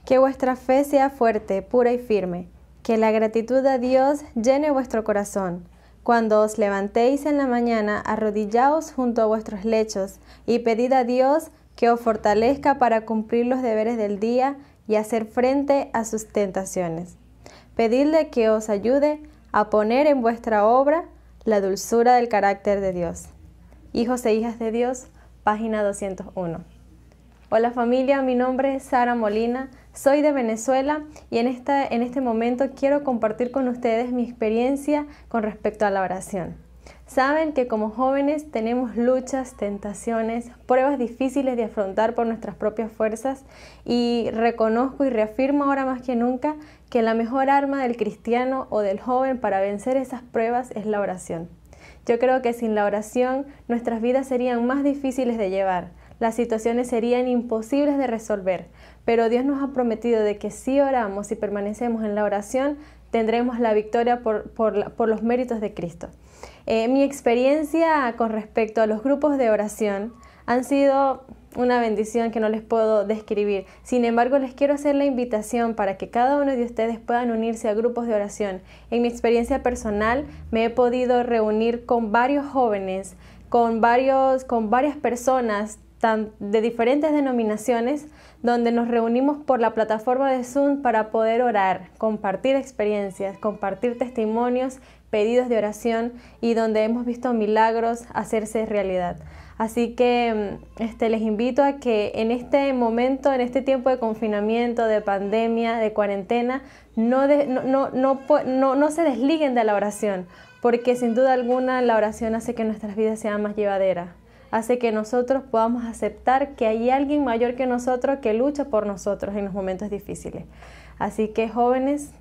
Que vuestra fe sea fuerte, pura y firme. Que la gratitud a Dios llene vuestro corazón. Cuando os levantéis en la mañana, arrodillaos junto a vuestros lechos y pedid a Dios que os fortalezca para cumplir los deberes del día y hacer frente a sus tentaciones. Pedidle que os ayude a poner en vuestra obra la dulzura del carácter de Dios. Hijos e hijas de Dios, página 201. Hola familia, mi nombre es Sara Molina, soy de Venezuela y en este momento quiero compartir con ustedes mi experiencia con respecto a la oración. Saben que como jóvenes tenemos luchas, tentaciones, pruebas difíciles de afrontar por nuestras propias fuerzas y reconozco y reafirmo ahora más que nunca que la mejor arma del cristiano o del joven para vencer esas pruebas es la oración. Yo creo que sin la oración nuestras vidas serían más difíciles de llevar. Las situaciones serían imposibles de resolver, pero Dios nos ha prometido de que si oramos y permanecemos en la oración, tendremos la victoria por los méritos de Cristo. Mi experiencia con respecto a los grupos de oración han sido una bendición que no les puedo describir. Sin embargo, les quiero hacer la invitación para que cada uno de ustedes puedan unirse a grupos de oración. En mi experiencia personal, me he podido reunir con varios jóvenes, con varias personas, de diferentes denominaciones, donde nos reunimos por la plataforma de Zoom para poder orar, compartir experiencias, compartir testimonios, pedidos de oración y donde hemos visto milagros hacerse realidad. Así que les invito a que en este momento, en este tiempo de confinamiento, de pandemia, de cuarentena, no se desliguen de la oración, porque sin duda alguna la oración hace que nuestras vidas sean más llevaderas. Hace que nosotros podamos aceptar que hay alguien mayor que nosotros que lucha por nosotros en los momentos difíciles. Así que jóvenes,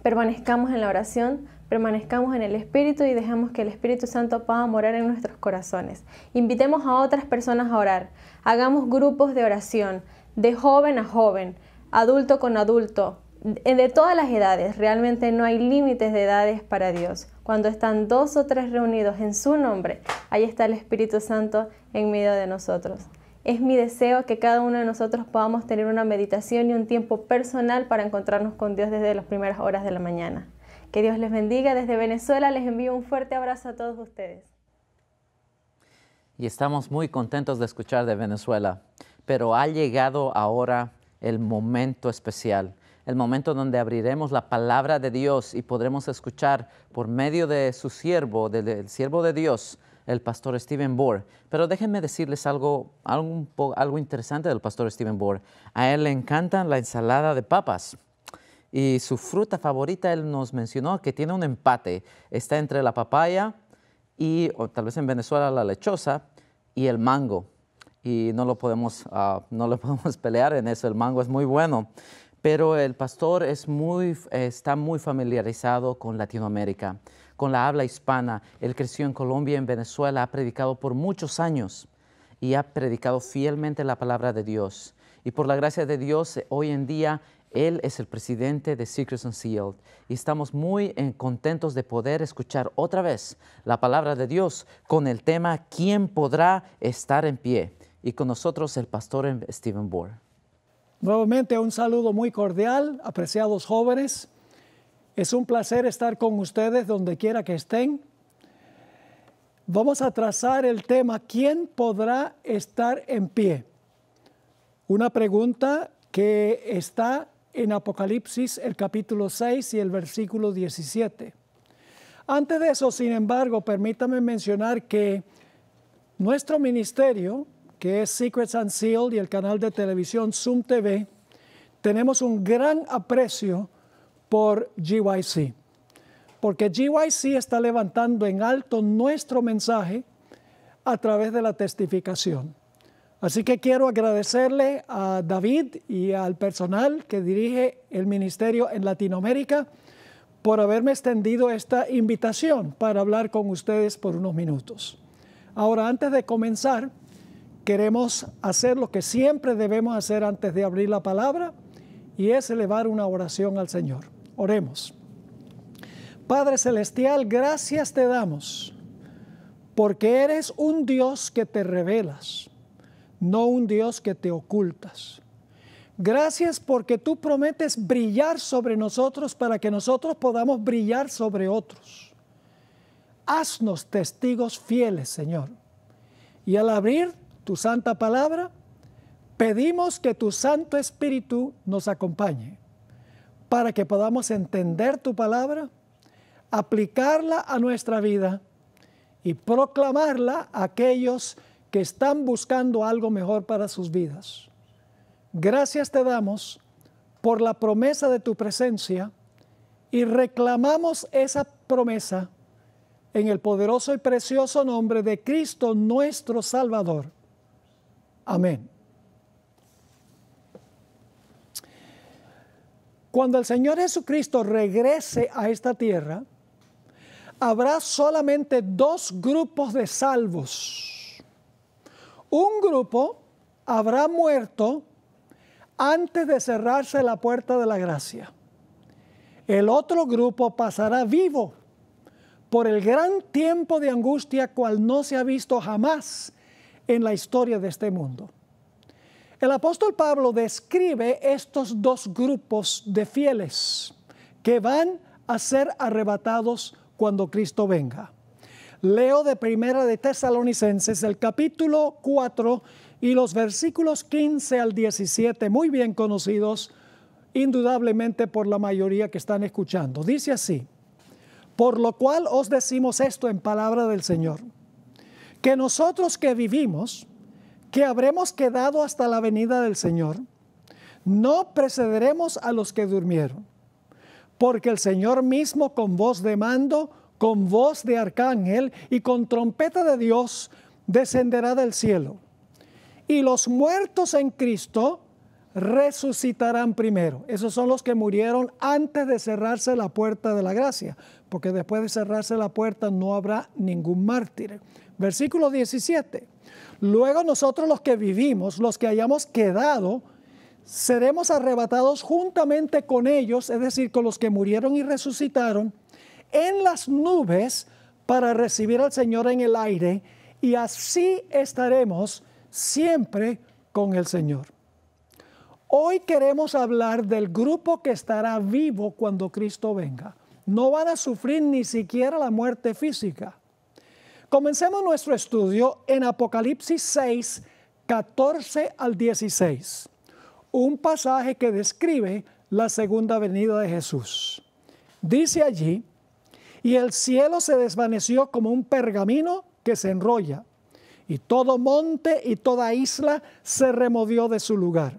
permanezcamos en la oración, permanezcamos en el Espíritu y dejemos que el Espíritu Santo pueda morar en nuestros corazones. Invitemos a otras personas a orar. Hagamos grupos de oración, de joven a joven, adulto con adulto, de todas las edades. Realmente no hay límites de edades para Dios. Cuando están 2 o 3 reunidos en su nombre, ahí está el Espíritu Santo en medio de nosotros. Es mi deseo que cada uno de nosotros podamos tener una meditación y un tiempo personal para encontrarnos con Dios desde las primeras horas de la mañana. Que Dios les bendiga. Desde Venezuela les envío un fuerte abrazo a todos ustedes. Y estamos muy contentos de escuchar de Venezuela, pero ha llegado ahora el momento especial. El momento donde abriremos la palabra de Dios y podremos escuchar por medio de su siervo, del siervo de Dios, el pastor Stephen Bohr. Pero déjenme decirles algo interesante del pastor Stephen Bohr. A él le encanta la ensalada de papas. Y su fruta favorita, él nos mencionó que tiene un empate. Está entre la papaya y, o tal vez en Venezuela, la lechosa y el mango. Y no lo podemos pelear en eso, el mango es muy bueno. Pero el pastor está muy familiarizado con Latinoamérica, con la habla hispana. Él creció en Colombia, en Venezuela, ha predicado por muchos años y ha predicado fielmente la palabra de Dios. Y por la gracia de Dios, hoy en día, él es el presidente de Secrets Unsealed. Y estamos muy contentos de poder escuchar otra vez la palabra de Dios con el tema ¿Quién podrá estar en pie? Y con nosotros el pastor Stephen Bohr. Nuevamente un saludo muy cordial, apreciados jóvenes. Es un placer estar con ustedes donde quiera que estén. Vamos a trazar el tema ¿Quién podrá estar en pie? Una pregunta que está en Apocalipsis, el capítulo 6 y el versículo 17. Antes de eso, sin embargo, permítame mencionar que nuestro ministerio, que es Secrets Unsealed y el canal de televisión Zoom TV, tenemos un gran aprecio por GYC, porque GYC está levantando en alto nuestro mensaje a través de la testificación. Así que quiero agradecerle a David y al personal que dirige el ministerio en Latinoamérica por haberme extendido esta invitación para hablar con ustedes por unos minutos. Ahora, antes de comenzar, queremos hacer lo que siempre debemos hacer antes de abrir la palabra, y es elevar una oración al Señor. Oremos. Padre Celestial, gracias te damos, porque eres un Dios que te revelas, no un Dios que te ocultas. Gracias porque tú prometes brillar sobre nosotros para que nosotros podamos brillar sobre otros. Haznos testigos fieles, Señor. Y al abrir tu santa palabra, pedimos que tu Santo Espíritu nos acompañe para que podamos entender tu palabra, aplicarla a nuestra vida y proclamarla a aquellos que están buscando algo mejor para sus vidas. Gracias te damos por la promesa de tu presencia y reclamamos esa promesa en el poderoso y precioso nombre de Cristo nuestro Salvador. Amén. Cuando el Señor Jesucristo regrese a esta tierra, habrá solamente dos grupos de salvos. Un grupo habrá muerto antes de cerrarse la puerta de la gracia. El otro grupo pasará vivo por el gran tiempo de angustia cual no se ha visto jamás en la historia de este mundo. El apóstol Pablo describe estos dos grupos de fieles que van a ser arrebatados cuando Cristo venga. Leo de Primera de Tesalonicenses, el capítulo 4 y los versículos 15 al 17, muy bien conocidos, indudablemente por la mayoría que están escuchando. Dice así: por lo cual os decimos esto en palabra del Señor, que nosotros que vivimos, que habremos quedado hasta la venida del Señor, no precederemos a los que durmieron, porque el Señor mismo con voz de mando, con voz de arcángel y con trompeta de Dios descenderá del cielo. Y los muertos en Cristo resucitarán primero. Esos son los que murieron antes de cerrarse la puerta de la gracia, porque después de cerrarse la puerta no habrá ningún mártir. Versículo 17. Luego nosotros los que vivimos, los que hayamos quedado, seremos arrebatados juntamente con ellos, es decir, con los que murieron y resucitaron, en las nubes para recibir al Señor en el aire, y así estaremos siempre con el Señor. Hoy queremos hablar del grupo que estará vivo cuando Cristo venga. No van a sufrir ni siquiera la muerte física. Comencemos nuestro estudio en Apocalipsis 6, 14 al 16. Un pasaje que describe la segunda venida de Jesús. Dice allí: y el cielo se desvaneció como un pergamino que se enrolla, y todo monte y toda isla se removió de su lugar.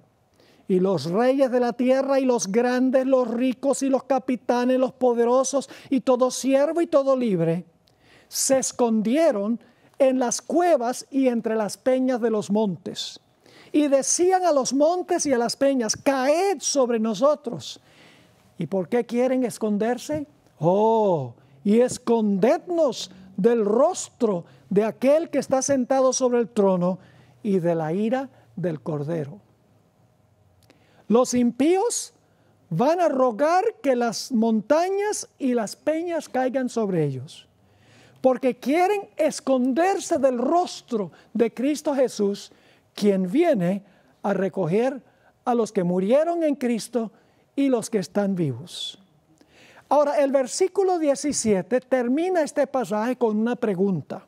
Y los reyes de la tierra y los grandes, los ricos y los capitanes, los poderosos y todo siervo y todo libre, se escondieron en las cuevas y entre las peñas de los montes. Y decían a los montes y a las peñas: caed sobre nosotros. ¿Y por qué quieren esconderse? Y escondednos del rostro de aquel que está sentado sobre el trono y de la ira del Cordero. Los impíos van a rogar que las montañas y las peñas caigan sobre ellos, porque quieren esconderse del rostro de Cristo Jesús, quien viene a recoger a los que murieron en Cristo y los que están vivos. Ahora, el versículo 17 termina este pasaje con una pregunta.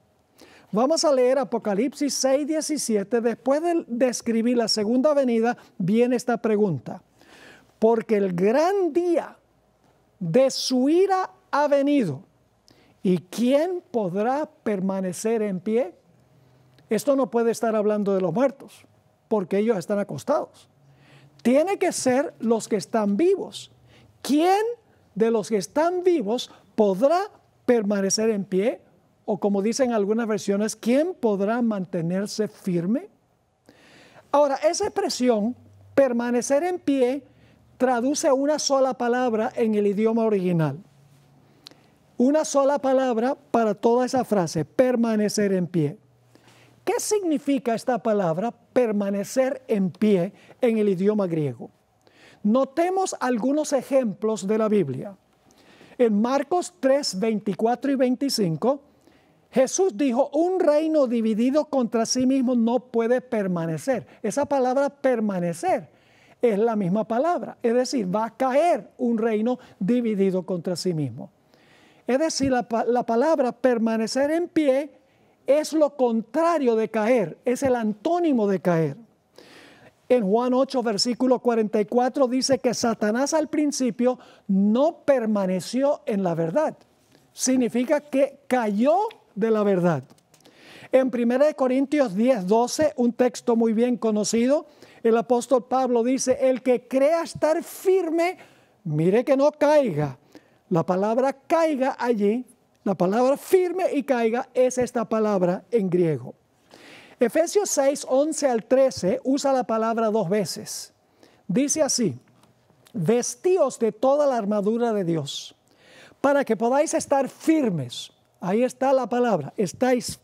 Vamos a leer Apocalipsis 6, 17. Después de describir la segunda venida, viene esta pregunta. Porque el gran día de su ira ha venido, ¿y quién podrá permanecer en pie? Esto no puede estar hablando de los muertos, porque ellos están acostados. Tiene que ser los que están vivos. ¿Quién de los que están vivos podrá permanecer en pie? O como dicen algunas versiones, ¿quién podrá mantenerse firme? Ahora, esa expresión, permanecer en pie, traduce una sola palabra en el idioma original. Una sola palabra para toda esa frase, permanecer en pie. ¿Qué significa esta palabra, permanecer en pie, en el idioma griego? Notemos algunos ejemplos de la Biblia. En Marcos 3, 24 y 25, Jesús dijo: un reino dividido contra sí mismo no puede permanecer. Esa palabra permanecer es la misma palabra. Es decir, va a caer un reino dividido contra sí mismo. Es decir, la palabra permanecer en pie es lo contrario de caer, es el antónimo de caer. En Juan 8, versículo 44 dice que Satanás al principio no permaneció en la verdad. Significa que cayó de la verdad. En 1 Corintios 10, 12, un texto muy bien conocido, el apóstol Pablo dice, el que crea estar firme, mire que no caiga. La palabra caiga allí, la palabra firme y caiga es esta palabra en griego. Efesios 6, 11 al 13 usa la palabra 2 veces. Dice así, vestíos de toda la armadura de Dios, para que podáis estar firmes. Ahí está la palabra,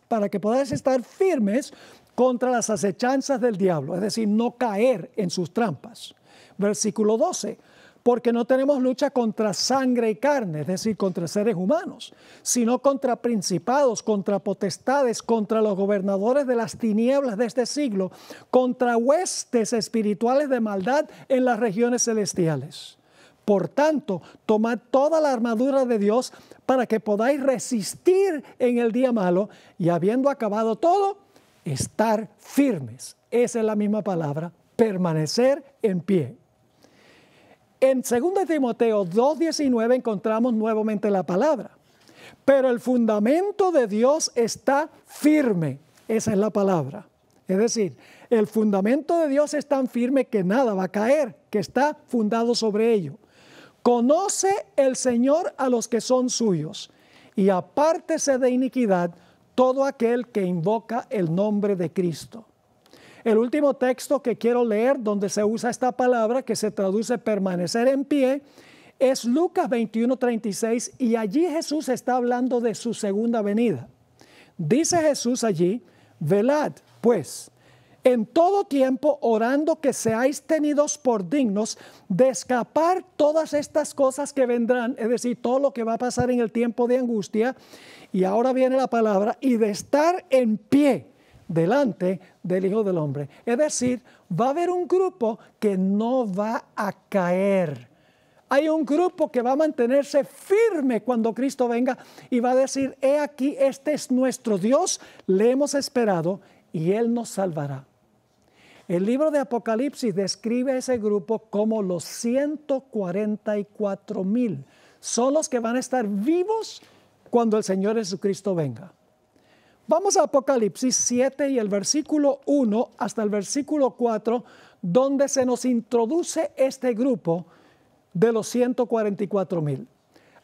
para que podáis estar firmes contra las acechanzas del diablo, es decir, no caer en sus trampas. Versículo 12. Porque no tenemos lucha contra sangre y carne, es decir, contra seres humanos, sino contra principados, contra potestades, contra los gobernadores de las tinieblas de este siglo, contra huestes espirituales de maldad en las regiones celestiales. Por tanto, tomad toda la armadura de Dios para que podáis resistir en el día malo y habiendo acabado todo, estar firmes. Esa es la misma palabra, permanecer en pie. En 2 Timoteo 2:19 encontramos nuevamente la palabra. Pero el fundamento de Dios está firme. Esa es la palabra. Es decir, el fundamento de Dios es tan firme que nada va a caer, que está fundado sobre ello. Conoce el Señor a los que son suyos y apártese de iniquidad todo aquel que invoca el nombre de Cristo. El último texto que quiero leer donde se usa esta palabra que se traduce permanecer en pie es Lucas 21:36 y allí Jesús está hablando de su segunda venida. Dice Jesús allí, velad pues en todo tiempo orando que seáis tenidos por dignos de escapar todas estas cosas que vendrán, es decir, todo lo que va a pasar en el tiempo de angustia, y ahora viene la palabra, y de estar en pie delante del Hijo del Hombre. Es decir, va a haber un grupo que no va a caer. Hay un grupo que va a mantenerse firme cuando Cristo venga y va a decir, he aquí, este es nuestro Dios, le hemos esperado y Él nos salvará. El libro de Apocalipsis describe a ese grupo como los 144,000. Son los que van a estar vivos cuando el Señor Jesucristo venga. Vamos a Apocalipsis 7 y el versículo 1 hasta el versículo 4, donde se nos introduce este grupo de los 144,000.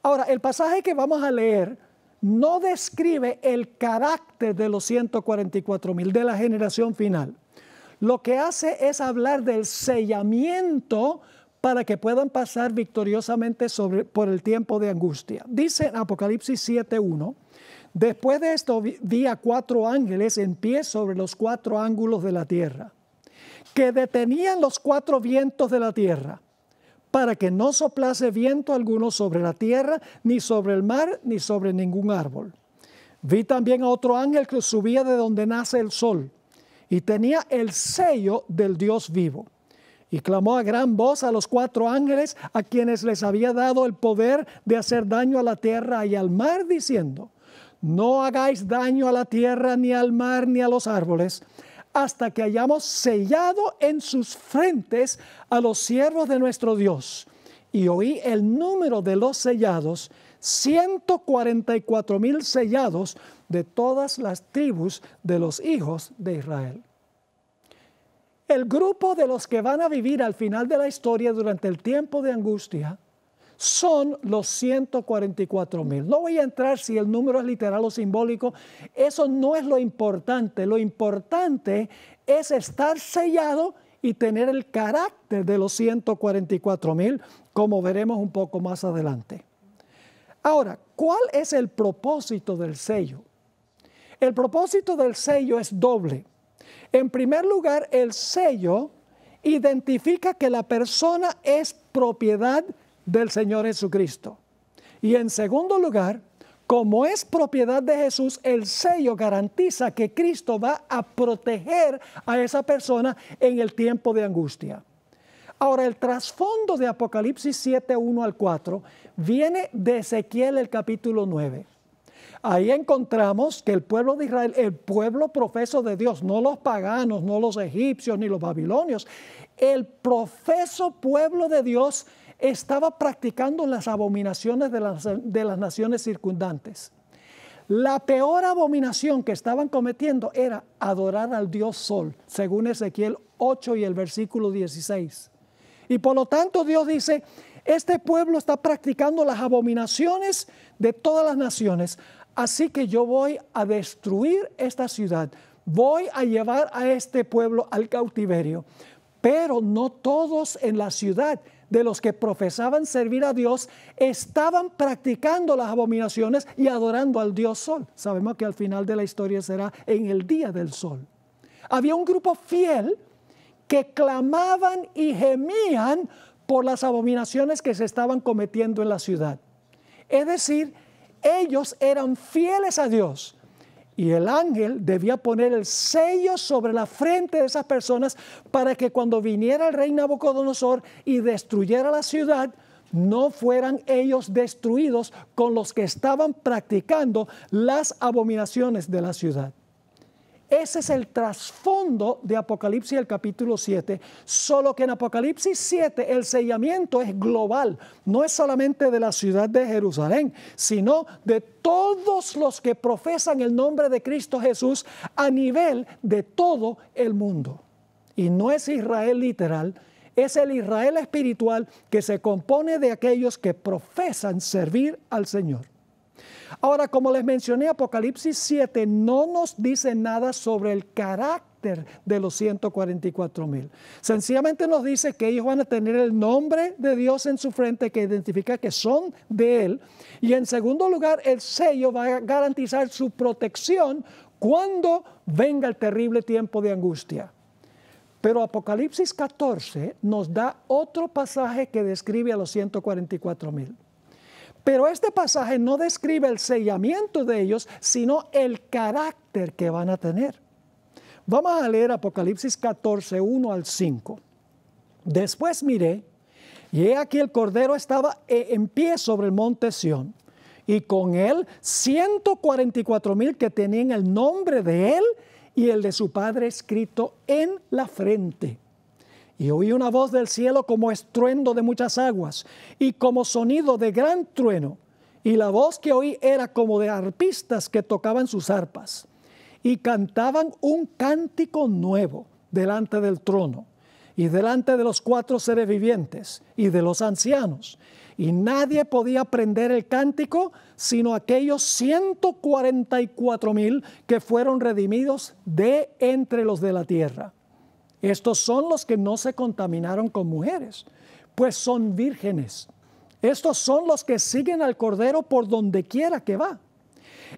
Ahora, el pasaje que vamos a leer no describe el carácter de los 144,000, de la generación final. Lo que hace es hablar del sellamiento para que puedan pasar victoriosamente por el tiempo de angustia. Dice en Apocalipsis 7:1, después de esto vi a 4 ángeles en pie sobre los 4 ángulos de la tierra, que detenían los 4 vientos de la tierra, para que no soplase viento alguno sobre la tierra, ni sobre el mar, ni sobre ningún árbol. Vi también a otro ángel que subía de donde nace el sol, y tenía el sello del Dios vivo. Y clamó a gran voz a los 4 ángeles, a quienes les había dado el poder de hacer daño a la tierra y al mar, diciendo, no hagáis daño a la tierra, ni al mar, ni a los árboles, hasta que hayamos sellado en sus frentes a los siervos de nuestro Dios. Y oí el número de los sellados, 144,000 sellados de todas las tribus de los hijos de Israel. El grupo de los que van a vivir al final de la historia durante el tiempo de angustia son los 144,000. No voy a entrar si el número es literal o simbólico, eso no es lo importante. Lo importante es estar sellado y tener el carácter de los 144,000, como veremos un poco más adelante. Ahora, ¿cuál es el propósito del sello? El propósito del sello es doble. En primer lugar, el sello identifica que la persona es propiedad del Señor Jesucristo. Y en segundo lugar, como es propiedad de Jesús, el sello garantiza que Cristo va a proteger a esa persona en el tiempo de angustia. Ahora, el trasfondo de Apocalipsis 7, 1 al 4, viene de Ezequiel el capítulo 9. Ahí encontramos que el pueblo de Israel, el pueblo profeso de Dios, no los paganos, no los egipcios ni los babilonios, el profeso pueblo de Dios estaba practicando las abominaciones de las naciones circundantes. La peor abominación que estaban cometiendo era adorar al Dios Sol, según Ezequiel 8 y el versículo 16. Y por lo tanto Dios dice, este pueblo está practicando las abominaciones de todas las naciones, así que yo voy a destruir esta ciudad, voy a llevar a este pueblo al cautiverio. Pero no todos en la ciudad de los que profesaban servir a Dios estaban practicando las abominaciones y adorando al Dios Sol. Sabemos que al final de la historia será en el día del sol. Había un grupo fiel que clamaban y gemían por las abominaciones que se estaban cometiendo en la ciudad. Es decir, ellos eran fieles a Dios. Y el ángel debía poner el sello sobre la frente de esas personas para que cuando viniera el rey Nabucodonosor y destruyera la ciudad, no fueran ellos destruidos con los que estaban practicando las abominaciones de la ciudad. Ese es el trasfondo de Apocalipsis el capítulo 7, solo que en Apocalipsis 7 el sellamiento es global, no es solamente de la ciudad de Jerusalén, sino de todos los que profesan el nombre de Cristo Jesús a nivel de todo el mundo. Y no es Israel literal, es el Israel espiritual que se compone de aquellos que profesan servir al Señor. Ahora, como les mencioné, Apocalipsis 7 no nos dice nada sobre el carácter de los 144,000. Sencillamente nos dice que ellos van a tener el nombre de Dios en su frente que identifica que son de Él. Y en segundo lugar, el sello va a garantizar su protección cuando venga el terrible tiempo de angustia. Pero Apocalipsis 14 nos da otro pasaje que describe a los 144,000. Pero este pasaje no describe el sellamiento de ellos, sino el carácter que van a tener. Vamos a leer Apocalipsis 14, 1 al 5. Después miré, y he aquí el Cordero estaba en pie sobre el monte Sión, y con él 144,000 que tenían el nombre de él y el de su Padre escrito en la frente. Y oí una voz del cielo como estruendo de muchas aguas y como sonido de gran trueno. Y la voz que oí era como de arpistas que tocaban sus arpas. Y cantaban un cántico nuevo delante del trono y delante de los 4 seres vivientes y de los ancianos. Y nadie podía aprender el cántico sino aquellos 144,000 que fueron redimidos de entre los de la tierra. Estos son los que no se contaminaron con mujeres, pues son vírgenes. Estos son los que siguen al Cordero por donde quiera que va.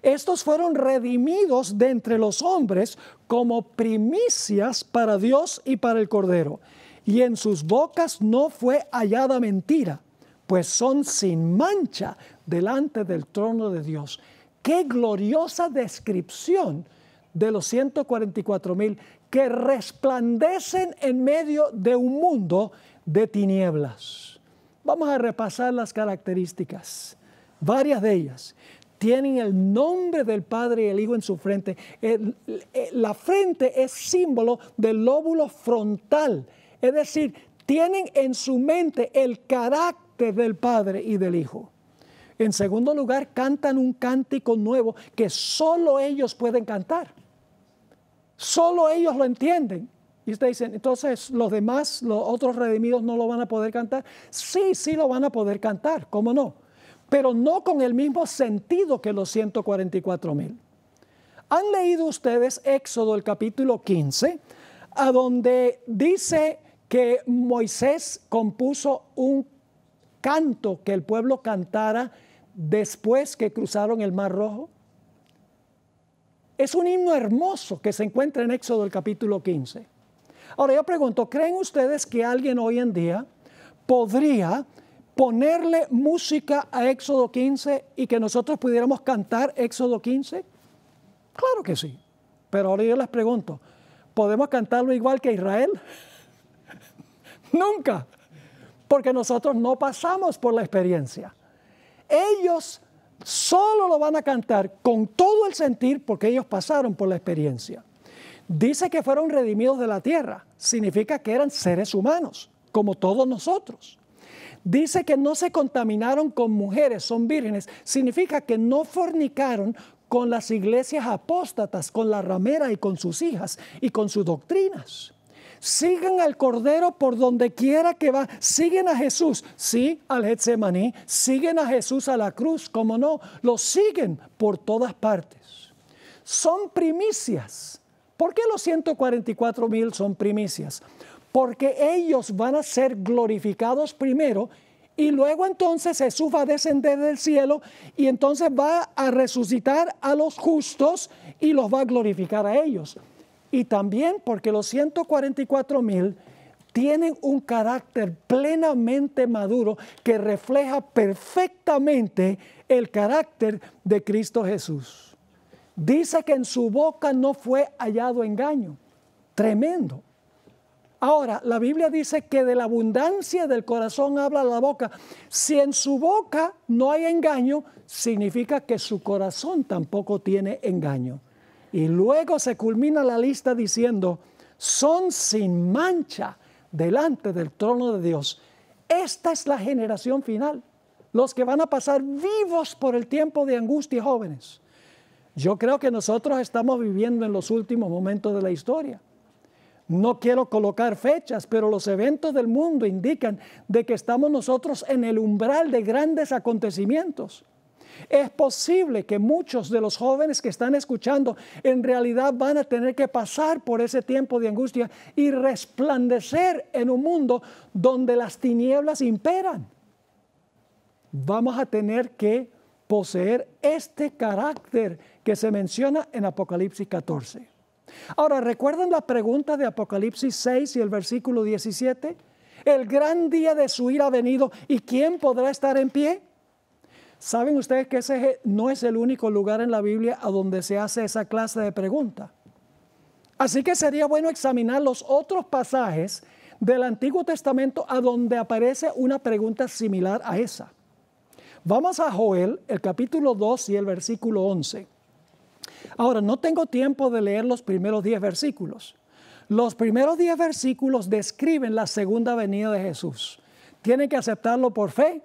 Estos fueron redimidos de entre los hombres como primicias para Dios y para el Cordero. Y en sus bocas no fue hallada mentira, pues son sin mancha delante del trono de Dios. ¡Qué gloriosa descripción de los 144,000! Que resplandecen en medio de un mundo de tinieblas. Vamos a repasar las características. Varias de ellas tienen el nombre del Padre y el Hijo en su frente. La frente es símbolo del lóbulo frontal, es decir, tienen en su mente el carácter del Padre y del Hijo. En segundo lugar, cantan un cántico nuevo que solo ellos pueden cantar. Solo ellos lo entienden. Y ustedes dicen, entonces los demás, los otros redimidos no lo van a poder cantar. Sí, sí lo van a poder cantar, ¿cómo no? Pero no con el mismo sentido que los 144,000. ¿Han leído ustedes Éxodo el capítulo 15? A donde dice que Moisés compuso un canto que el pueblo cantara después que cruzaron el Mar Rojo. Es un himno hermoso que se encuentra en Éxodo el capítulo 15. Ahora yo pregunto, ¿creen ustedes que alguien hoy en día podría ponerle música a Éxodo 15 y que nosotros pudiéramos cantar Éxodo 15? Claro que sí. Pero ahora yo les pregunto, ¿podemos cantarlo igual que Israel? Nunca. Porque nosotros no pasamos por la experiencia. Ellos solo lo van a cantar con todo el sentir porque ellos pasaron por la experiencia. Dice que fueron redimidos de la tierra. Significa que eran seres humanos, como todos nosotros. Dice que no se contaminaron con mujeres, son vírgenes. Significa que no fornicaron con las iglesias apóstatas, con la ramera y con sus hijas y con sus doctrinas. Sigan al Cordero por donde quiera que va. Siguen a Jesús, sí, al Getsemaní. Siguen a Jesús a la cruz, como no. Lo siguen por todas partes. Son primicias. ¿Por qué los 144,000 son primicias? Porque ellos van a ser glorificados primero y luego entonces Jesús va a descender del cielo y entonces va a resucitar a los justos y los va a glorificar a ellos. Y también porque los 144,000 tienen un carácter plenamente maduro que refleja perfectamente el carácter de Cristo Jesús. Dice que en su boca no fue hallado engaño. Tremendo. Ahora, la Biblia dice que de la abundancia del corazón habla la boca. Si en su boca no hay engaño, significa que su corazón tampoco tiene engaño. Y luego se culmina la lista diciendo, son sin mancha delante del trono de Dios. Esta es la generación final, los que van a pasar vivos por el tiempo de angustia, jóvenes. Yo creo que nosotros estamos viviendo en los últimos momentos de la historia. No quiero colocar fechas, pero los eventos del mundo indican de que estamos nosotros en el umbral de grandes acontecimientos. Es posible que muchos de los jóvenes que están escuchando en realidad van a tener que pasar por ese tiempo de angustia y resplandecer en un mundo donde las tinieblas imperan. Vamos a tener que poseer este carácter que se menciona en Apocalipsis 14. Ahora, ¿recuerdan la pregunta de Apocalipsis 6 y el versículo 17? El gran día de su ira ha venido, ¿y quién podrá estar en pie? ¿Saben ustedes que ese no es el único lugar en la Biblia a donde se hace esa clase de pregunta? Así que sería bueno examinar los otros pasajes del Antiguo Testamento a donde aparece una pregunta similar a esa. Vamos a Joel, el capítulo 2 y el versículo 11. Ahora, no tengo tiempo de leer los primeros 10 versículos. Los primeros 10 versículos describen la segunda venida de Jesús. Tienen que aceptarlo por fe.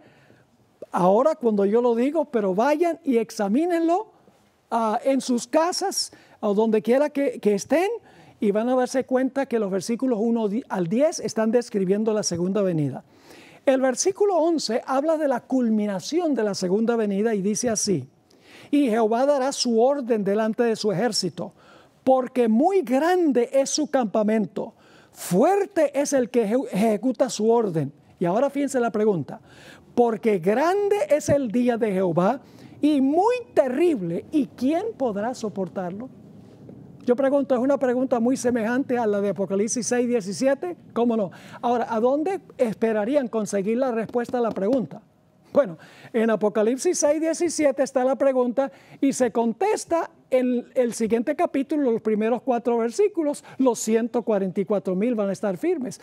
Ahora cuando yo lo digo, pero vayan y examínenlo en sus casas o donde quiera que estén y van a darse cuenta que los versículos 1 al 10 están describiendo la segunda venida. El versículo 11 habla de la culminación de la segunda venida y dice así: y Jehová dará su orden delante de su ejército, porque muy grande es su campamento, fuerte es el que ejecuta su orden. Y ahora fíjense la pregunta: porque grande es el día de Jehová y muy terrible, ¿y quién podrá soportarlo? Yo pregunto, ¿es una pregunta muy semejante a la de Apocalipsis 6, 17? ¿Cómo no? Ahora, ¿a dónde esperarían conseguir la respuesta a la pregunta? Bueno, en Apocalipsis 6, 17 está la pregunta y se contesta en el siguiente capítulo, los primeros 4 versículos, los 144,000 van a estar firmes.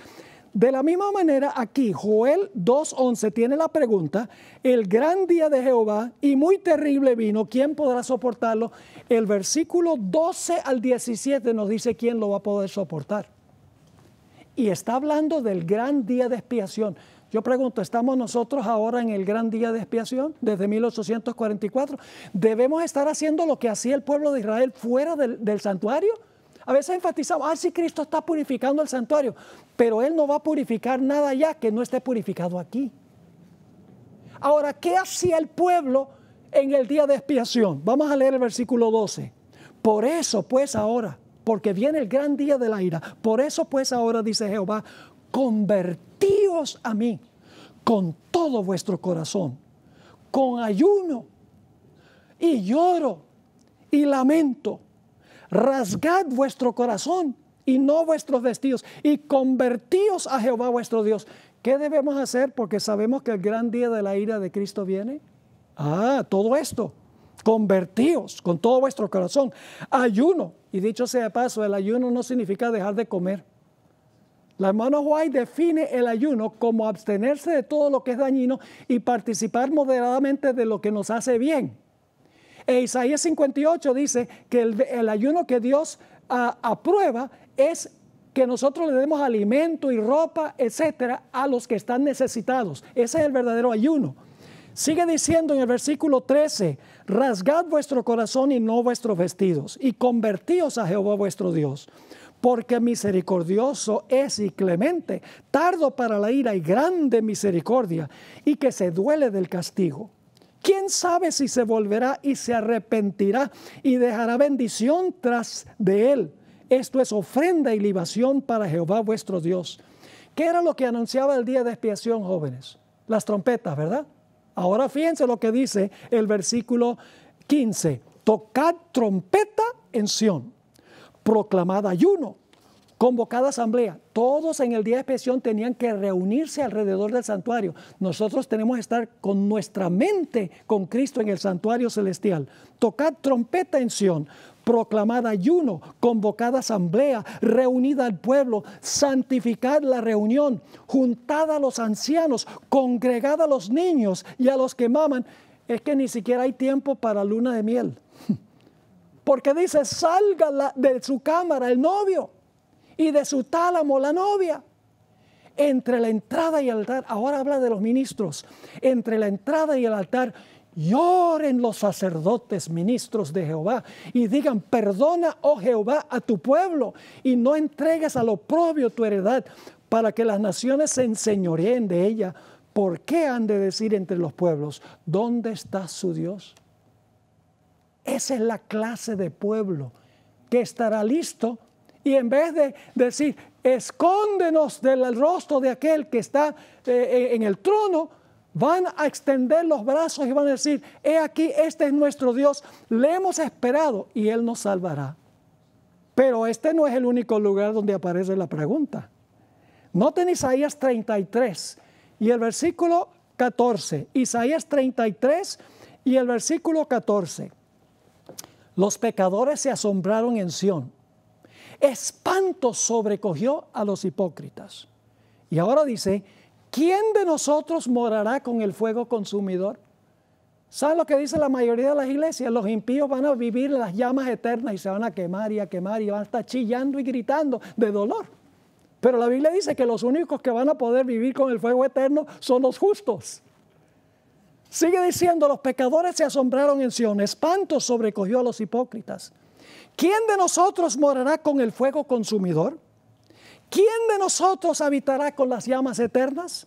De la misma manera, aquí Joel 2:11 tiene la pregunta: el gran día de Jehová y muy terrible vino, ¿quién podrá soportarlo? El versículo 12 al 17 nos dice quién lo va a poder soportar. Y está hablando del gran día de expiación. Yo pregunto, ¿estamos nosotros ahora en el gran día de expiación desde 1844? ¿Debemos estar haciendo lo que hacía el pueblo de Israel fuera del santuario? A veces enfatizamos, sí, Cristo está purificando el santuario, pero Él no va a purificar nada ya que no esté purificado aquí. Ahora, ¿qué hacía el pueblo en el día de expiación? Vamos a leer el versículo 12. Por eso, pues ahora, porque viene el gran día de la ira, por eso, pues ahora, dice Jehová, convertíos a mí con todo vuestro corazón, con ayuno y lloro y lamento. Rasgad vuestro corazón y no vuestros vestidos y convertíos a Jehová vuestro Dios. ¿Qué debemos hacer? Porque sabemos que el gran día de la ira de Cristo viene. Todo esto. Convertíos con todo vuestro corazón. Ayuno. Y dicho sea de paso, el ayuno no significa dejar de comer. La hermana White define el ayuno como abstenerse de todo lo que es dañino y participar moderadamente de lo que nos hace bien. E Isaías 58 dice que el ayuno que Dios aprueba es que nosotros le demos alimento y ropa, etcétera, a los que están necesitados. Ese es el verdadero ayuno. Sigue diciendo en el versículo 13, rasgad vuestro corazón y no vuestros vestidos, y convertíos a Jehová vuestro Dios, porque misericordioso es y clemente, tardo para la ira y grande misericordia, y que se duele del castigo. ¿Quién sabe si se volverá y se arrepentirá y dejará bendición tras de él? Esto es ofrenda y libación para Jehová vuestro Dios. ¿Qué era lo que anunciaba el día de expiación, jóvenes? Las trompetas, ¿verdad? Ahora fíjense lo que dice el versículo 15. Tocad trompeta en Sión, proclamad ayuno, convocada asamblea. Todos en el día de expiación tenían que reunirse alrededor del santuario. Nosotros tenemos que estar con nuestra mente con Cristo en el santuario celestial. Tocad trompeta en Sión, proclamad ayuno, convocad asamblea, reunid al pueblo, santificad la reunión, juntad a los ancianos, congregad a los niños y a los que maman. Es que ni siquiera hay tiempo para luna de miel. Porque dice, salga de su cámara el novio y de su tálamo la novia. Entre la entrada y el altar, ahora habla de los ministros, entre la entrada y el altar, lloren los sacerdotes, ministros de Jehová, y digan, perdona, oh Jehová, a tu pueblo, y no entregues al oprobio tu heredad, para que las naciones se enseñoreen de ella. ¿Por qué han de decir entre los pueblos, dónde está su Dios? Esa es la clase de pueblo que estará listo, y en vez de decir, escóndenos del rostro de aquel que está en el trono, van a extender los brazos y van a decir, he aquí, este es nuestro Dios, le hemos esperado y Él nos salvará. Pero este no es el único lugar donde aparece la pregunta. Noten Isaías 33 y el versículo 14. Isaías 33 y el versículo 14. Los pecadores se asombraron en Sión. Espanto sobrecogió a los hipócritas. Y ahora dice, ¿quién de nosotros morará con el fuego consumidor? ¿Saben lo que dice la mayoría de las iglesias? Los impíos van a vivir en las llamas eternas y se van a quemar y van a estar chillando y gritando de dolor. Pero la Biblia dice que los únicos que van a poder vivir con el fuego eterno son los justos. Sigue diciendo, los pecadores se asombraron en Sión, espanto sobrecogió a los hipócritas. ¿Quién de nosotros morará con el fuego consumidor? ¿Quién de nosotros habitará con las llamas eternas?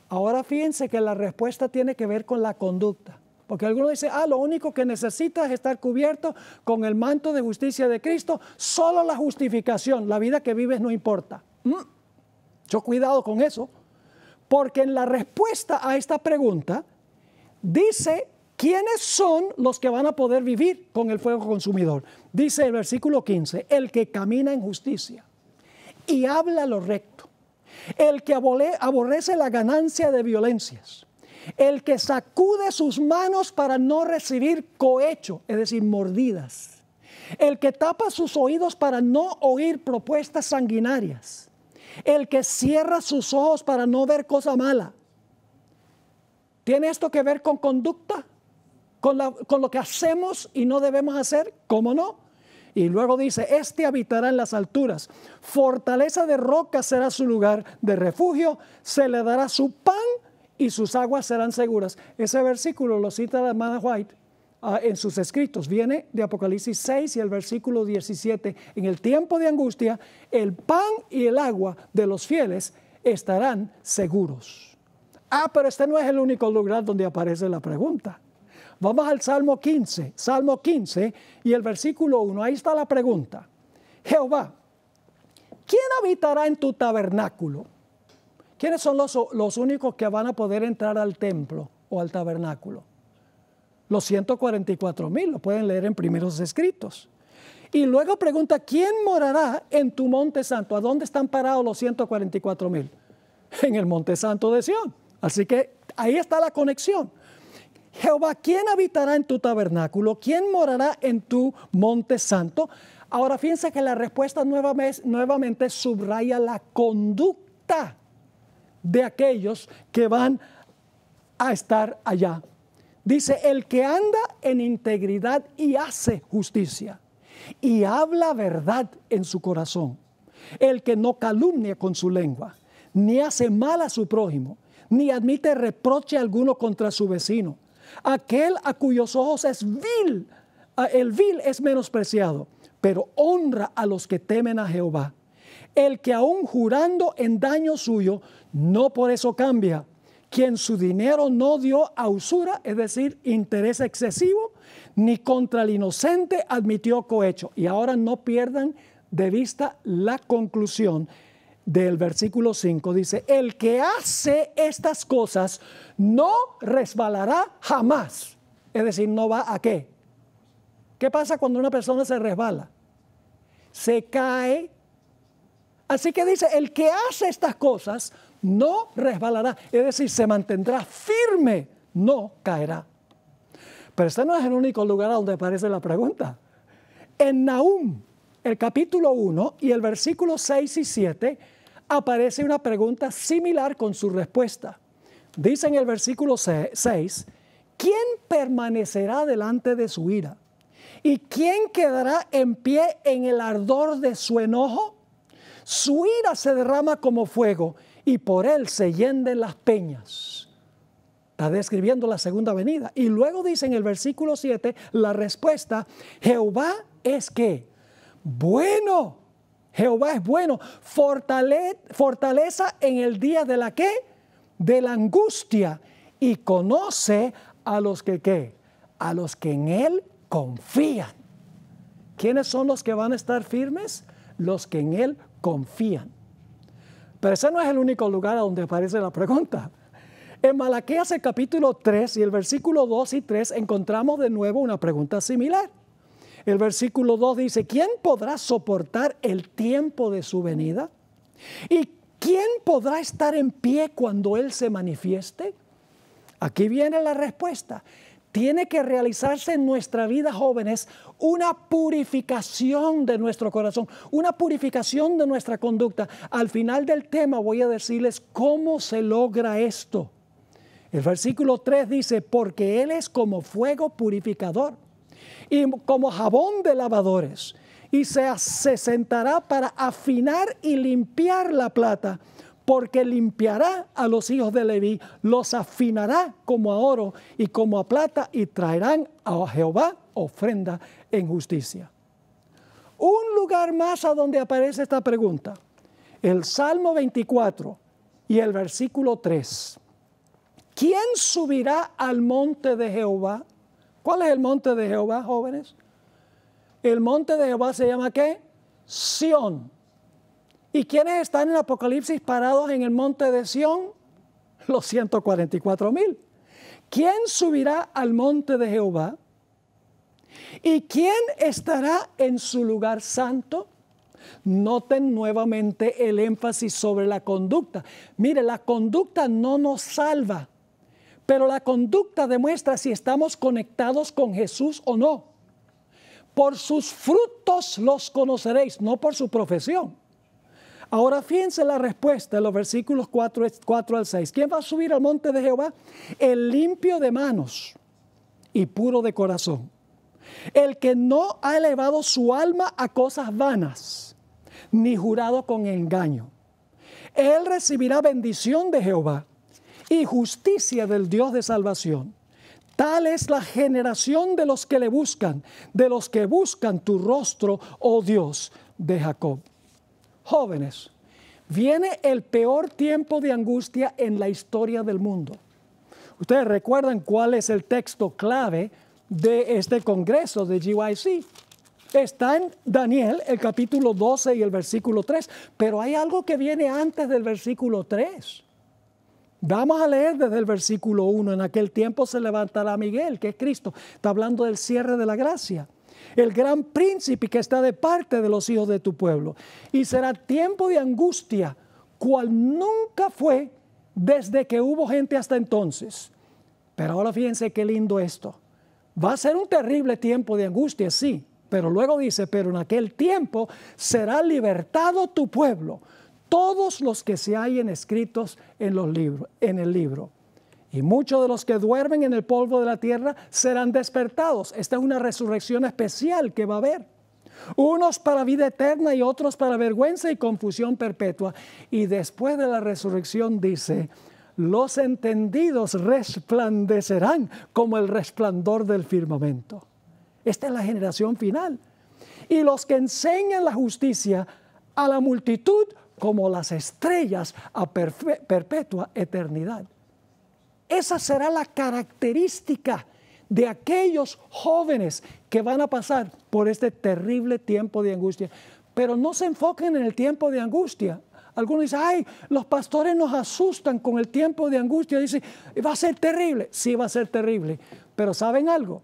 Ahora fíjense que la respuesta tiene que ver con la conducta. Porque algunos dicen, lo único que necesitas es estar cubierto con el manto de justicia de Cristo. Solo la justificación, la vida que vives no importa. Yo cuidado con eso. Porque en la respuesta a esta pregunta, dice, ¿quiénes son los que van a poder vivir con el fuego consumidor? Dice el versículo 15, el que camina en justicia y habla lo recto, el que aborrece la ganancia de violencias, el que sacude sus manos para no recibir cohecho, es decir, mordidas, el que tapa sus oídos para no oír propuestas sanguinarias, el que cierra sus ojos para no ver cosa mala. ¿Tiene esto que ver con conducta? ¿Con lo que hacemos y no debemos hacer? ¿Cómo no? Y luego dice, este habitará en las alturas, fortaleza de roca será su lugar de refugio, se le dará su pan y sus aguas serán seguras. Ese versículo lo cita la hermana White en sus escritos, viene de Apocalipsis 6 y el versículo 17. En el tiempo de angustia, el pan y el agua de los fieles estarán seguros. Pero este no es el único lugar donde aparece la pregunta. Vamos al Salmo 15 y el versículo 1, ahí está la pregunta. Jehová, ¿quién habitará en tu tabernáculo? ¿Quiénes son los únicos que van a poder entrar al templo o al tabernáculo? Los 144,000, lo pueden leer en primeros escritos. Y luego pregunta, ¿quién morará en tu monte santo? ¿A dónde están parados los 144,000? En el monte santo de Sión. Así que ahí está la conexión. Jehová, ¿quién habitará en tu tabernáculo? ¿Quién morará en tu monte santo? Ahora fíjense que la respuesta nuevamente subraya la conducta de aquellos que van a estar allá. Dice, el que anda en integridad y hace justicia y habla verdad en su corazón, el que no calumnia con su lengua, ni hace mal a su prójimo, ni admite reproche alguno contra su vecino, aquel a cuyos ojos es vil, el vil es menospreciado, pero honra a los que temen a Jehová. El que aún jurando en daño suyo, no por eso cambia. Quien su dinero no dio a usura, es decir, interés excesivo, ni contra el inocente admitió cohecho. Y ahora no pierdan de vista la conclusión del versículo 5. Dice, el que hace estas cosas no resbalará jamás. Es decir, no va a ¿qué? ¿Qué pasa cuando una persona se resbala? Se cae. Así que dice, el que hace estas cosas no resbalará. Es decir, se mantendrá firme, no caerá. Pero este no es el único lugar donde aparece la pregunta. En Nahum, el capítulo 1 y el versículo 6 y 7, aparece una pregunta similar con su respuesta. Dice en el versículo 6, ¿quién permanecerá delante de su ira? ¿Y quién quedará en pie en el ardor de su enojo? Su ira se derrama como fuego y por él se hienden las peñas. Está describiendo la segunda venida. Y luego dice en el versículo 7 la respuesta, Jehová es ¿qué? Bueno. Jehová es bueno. Fortaleza en el día de la ¿qué? De la angustia. Y conoce a los que ¿qué? A los que en él confían. ¿Quiénes son los que van a estar firmes? Los que en él confían. Pero ese no es el único lugar donde aparece la pregunta. En Malaquías el capítulo 3 y el versículo 2 y 3 encontramos de nuevo una pregunta similar. El versículo 2 dice, ¿quién podrá soportar el tiempo de su venida? ¿Y quién podrá estar en pie cuando él se manifieste? Aquí viene la respuesta. Tiene que realizarse en nuestra vida, jóvenes, una purificación de nuestro corazón, una purificación de nuestra conducta. Al final del tema voy a decirles cómo se logra esto. El versículo 3 dice, porque Él es como fuego purificador y como jabón de lavadores, y se sentará para afinar y limpiar la plata, porque limpiará a los hijos de Leví, los afinará como a oro y como a plata, y traerán a Jehová ofrenda en justicia. Un lugar más a donde aparece esta pregunta, el Salmo 24 y el versículo 3. ¿Quién subirá al monte de Jehová? ¿Cuál es el monte de Jehová, jóvenes? El monte de Jehová se llama ¿qué? Sión. ¿Y quiénes están en Apocalipsis parados en el monte de Sión? Los 144,000. ¿Quién subirá al monte de Jehová? ¿Y quién estará en su lugar santo? Noten nuevamente el énfasis sobre la conducta. Mire, la conducta no nos salva, pero la conducta demuestra si estamos conectados con Jesús o no. Por sus frutos los conoceréis, no por su profesión. Ahora fíjense la respuesta en los versículos 4 al 6. ¿Quién va a subir al monte de Jehová? El limpio de manos y puro de corazón. El que no ha elevado su alma a cosas vanas, ni jurado con engaño. Él recibirá bendición de Jehová y justicia del Dios de salvación. Tal es la generación de los que le buscan, de los que buscan tu rostro, oh Dios de Jacob. Jóvenes, viene el peor tiempo de angustia en la historia del mundo. Ustedes recuerdan cuál es el texto clave de este congreso de GYC. Está en Daniel, el capítulo 12 y el versículo 3, pero hay algo que viene antes del versículo 3. Vamos a leer desde el versículo 1. En aquel tiempo se levantará Miguel, que es Cristo. Está hablando del cierre de la gracia. El gran príncipe que está de parte de los hijos de tu pueblo. Y será tiempo de angustia, cual nunca fue desde que hubo gente hasta entonces. Pero ahora fíjense qué lindo esto. Va a ser un terrible tiempo de angustia, sí. Pero luego dice, pero en aquel tiempo será libertado tu pueblo, todos los que se hallen escritos en el libro. Y muchos de los que duermen en el polvo de la tierra serán despertados. Esta es una resurrección especial que va a haber. Unos para vida eterna y otros para vergüenza y confusión perpetua. Y después de la resurrección dice, los entendidos resplandecerán como el resplandor del firmamento. Esta es la generación final. Y los que enseñan la justicia a la multitud como las estrellas a perpetua eternidad. Esa será la característica de aquellos jóvenes que van a pasar por este terrible tiempo de angustia. Pero no se enfoquen en el tiempo de angustia. Algunos dicen, ay, los pastores nos asustan con el tiempo de angustia. Dicen, va a ser terrible. Sí, va a ser terrible. Pero ¿saben algo?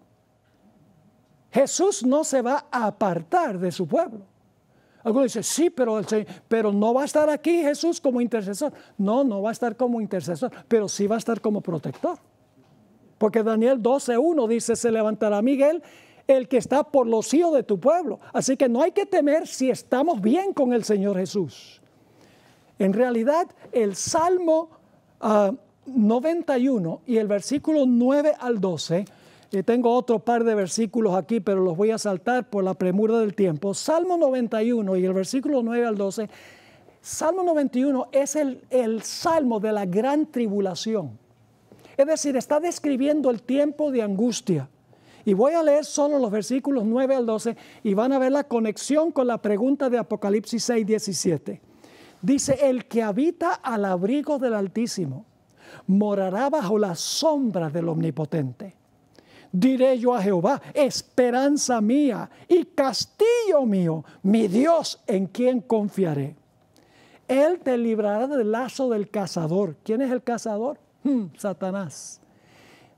Jesús no se va a apartar de su pueblo. Algunos dicen, sí, pero no va a estar aquí Jesús como intercesor. No, no va a estar como intercesor, pero sí va a estar como protector. Porque Daniel 12:1 dice, se levantará Miguel, el que está por los hijos de tu pueblo. Así que no hay que temer si estamos bien con el Señor Jesús. En realidad, el Salmo 91 y el versículo 9 al 12, tengo otro par de versículos aquí, pero los voy a saltar por la premura del tiempo. Salmo 91 y el versículo 9 al 12. Salmo 91 es el salmo de la gran tribulación. Es decir, está describiendo el tiempo de angustia. Y voy a leer solo los versículos 9 al 12 y van a ver la conexión con la pregunta de Apocalipsis 6:17. Dice, el que habita al abrigo del Altísimo morará bajo la sombra del Omnipotente. Diré yo a Jehová, esperanza mía y castillo mío, mi Dios en quien confiaré. Él te librará del lazo del cazador. ¿Quién es el cazador? Satanás.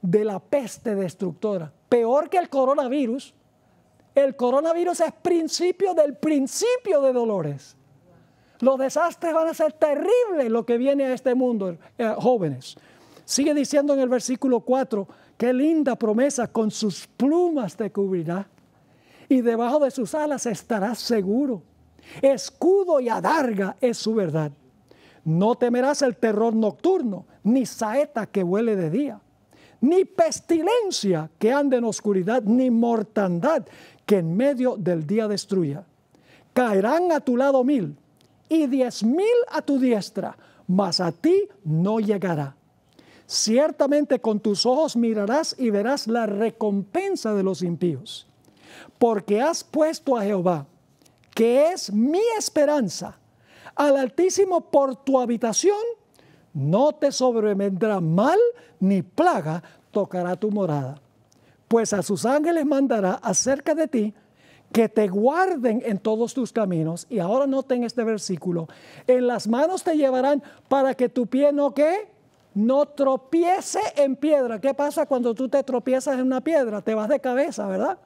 De la peste destructora. Peor que el coronavirus. El coronavirus es principio del principio de dolores. Los desastres van a ser terribles lo que viene a este mundo, jóvenes. Sigue diciendo en el versículo 4, qué linda promesa, con sus plumas te cubrirá y debajo de sus alas estarás seguro. Escudo y adarga es su verdad. No temerás el terror nocturno, ni saeta que vuele de día, ni pestilencia que ande en oscuridad, ni mortandad que en medio del día destruya. Caerán a tu lado 1000 y 10,000 a tu diestra, mas a ti no llegará. Ciertamente con tus ojos mirarás y verás la recompensa de los impíos. Porque has puesto a Jehová, que es mi esperanza, al Altísimo por tu habitación, no te sobrevendrá mal ni plaga tocará tu morada. Pues a sus ángeles mandará acerca de ti, que te guarden en todos tus caminos. Y ahora noten este versículo. En las manos te llevarán para que tu pie no, ¿qué? No tropiece en piedra. ¿Qué pasa cuando tú te tropiezas en una piedra? Te vas de cabeza, ¿verdad?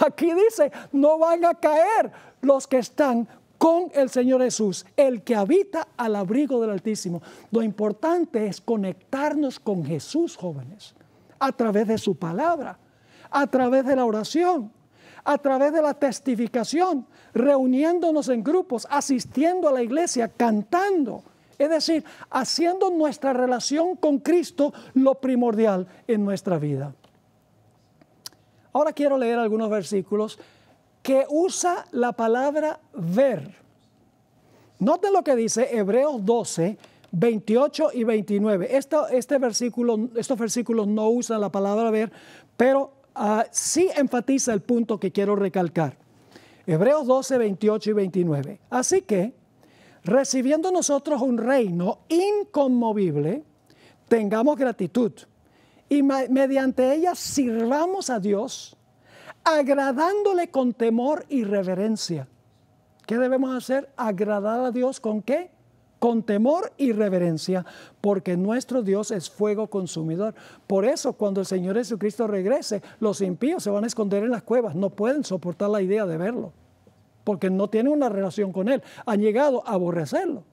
Aquí dice, no van a caer los que están con el Señor Jesús, el que habita al abrigo del Altísimo. Lo importante es conectarnos con Jesús, jóvenes, a través de su palabra, a través de la oración, a través de la testificación, reuniéndonos en grupos, asistiendo a la iglesia, cantando. Es decir, haciendo nuestra relación con Cristo lo primordial en nuestra vida. Ahora quiero leer algunos versículos que usa la palabra ver. Noten lo que dice Hebreos 12, 28 y 29. Estos versículos no usan la palabra ver, pero sí enfatiza el punto que quiero recalcar. Hebreos 12, 28 y 29. Así que, recibiendo nosotros un reino inconmovible, tengamos gratitud y mediante ella sirvamos a Dios, agradándole con temor y reverencia. ¿Qué debemos hacer? Agradar a Dios ¿con qué? Con temor y reverencia, porque nuestro Dios es fuego consumidor. Por eso, cuando el Señor Jesucristo regrese, los impíos se van a esconder en las cuevas. No pueden soportar la idea de verlo, porque no tienen una relación con Él. Han llegado a aborrecerlo.